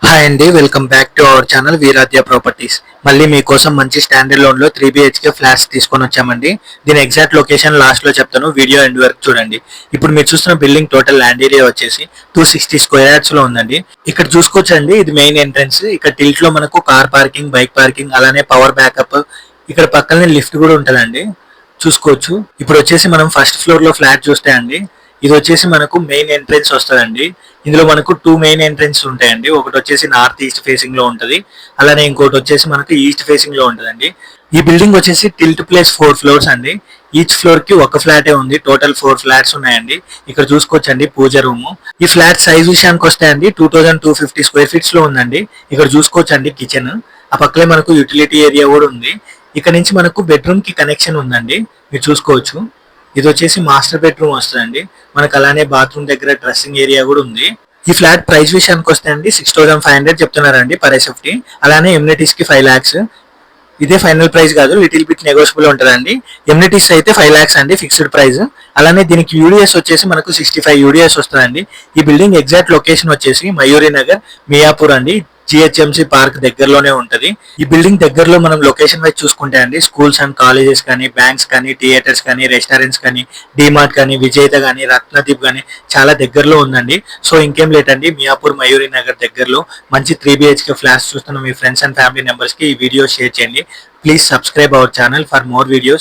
Hi అండి, welcome back to our channel Veeradya properties. మళ్ళీ మీకోసం మంచి స్టాండర్డ్ లోన్ లో 3 BHK ఫ్లాట్స్ తీసుకొని వచ్చామండి. దీని ఎగ్జాక్ట్ లొకేషన్ లాస్ట్ లో చెప్తాను, వీడియో ఎండ్ వరకు చూడండి. ఇప్పుడు మీరు చూస్తున్న బిల్డింగ్ టోటల్ ల్యాండ్ ఏరియా వచ్చేసి 260 స్క్వేర్ యార్డ్స్ లో ఉందండి. ఇక్కడ చూసుకోవచ్చండి, ఇది మెయిన్ ఎంట్రన్స్. ఇక్కడ టిల్ట్ లో మనకు కార్ పార్కింగ్, బైక్ పార్కింగ్, అలానే పవర్ బ్యాకప్, ఇక్కడ పక్కనే లిఫ్ట్ కూడా ఉంటుందండి, చూసుకోవచ్చు. ఇప్పుడు వచ్చేసి మనం ఫస్ట్ ఫ్లోర్ లో ఫ్లాట్ చూస్తే అండి, ఇది వచ్చేసి మనకు మెయిన్ ఎంట్రెన్స్ వస్తుందండి. ఇందులో మనకు 2 మెయిన్ ఎంట్రెన్స్ ఉంటాయండి. ఒకటి వచ్చేసి నార్త్ ఈస్ట్ ఫేసింగ్ లో ఉంటది, అలానే ఇంకోటి వచ్చేసి మనకు ఈస్ట్ ఫేసింగ్ లో ఉంటదండి. ఈ బిల్డింగ్ వచ్చేసి టిల్ట్ ప్లేస్ 4 ఫ్లోర్స్ అండి. ఈచ్ ఫ్లోర్ కి ఒక ఫ్లాటే ఉంది, టోటల్ 4 ఫ్లాట్స్ ఉన్నాయండి. ఇక్కడ చూసుకోవచ్చండి పూజ రూమ్. ఈ ఫ్లాట్ సైజ్ విషయానికి వస్తే అండి 2250 స్క్వేర్ ఫీట్స్ లో ఉందండి. ఇక్కడ చూసుకోవచ్చండి కిచెన్, ఆ పక్కనే మనకు యూటిలిటీ ఏరియా కూడా ఉంది. ఇక్కడ నుంచి మనకు బెడ్రూమ్ కి కనెక్షన్ ఉందండి, మీరు చూసుకోవచ్చు. ఇది వచ్చేసి మాస్టర్ బెడ్రూమ్ వస్తుందండి. మనకు అలానే బాత్రూమ్ దగ్గర డ్రెస్సింగ్ ఏరియా కూడా ఉంది. ఈ ఫ్లాట్ ప్రైస్ విషయానికి వస్తే అండి 6500 చెప్తున్నారండి పర్ SFT. అలానే ఎమ్యూనిటీస్ కి 5 lakhs. ఇదే ఫైనల్ ప్రైస్ కాదు, లిటిల్ బిట్ నెగోషియబుల్ ఉంటుందండి. ఎమ్యూనిటీస్ అయితే 5 lakhs అండి ఫిక్స్డ్ ప్రైస్. అలానే దీనికి యూడిఎస్ వచ్చేసి మనకు 65 యూడిఎస్ వస్తుందండి. ఈ బిల్డింగ్ ఎగ్జాక్ట్ లొకేషన్ వచ్చేసి మయూరి నగర్, మియాపూర్ అండి. GHMC పార్క్ దగ్గరలోనే ఉంటది. ఈ బిల్డింగ్ దగ్గరలో మనం లొకేషన్ వైజ్ చూసుకుంటే అండి, స్కూల్స్ అండ్ కాలేజెస్ కానీ, బ్యాంక్స్ కానీ, థియేటర్స్ కానీ, రెస్టారెంట్స్ కానీ, డిమార్ట్ కానీ, విజేత కానీ, రత్నదీప్ కానీ చాలా దగ్గరలో ఉందండి. సో ఇంకేం లేట్ అండి, మియాపూర్ మయూరి నగర్ దగ్గరలో మంచి 3 BHK ఫ్లాట్స్ చూస్తున్న మీ ఫ్రెండ్స్ అండ్ ఫ్యామిలీ మెంబర్స్ కి ఈ వీడియో షేర్ చేయండి. Please subscribe our channel for more videos.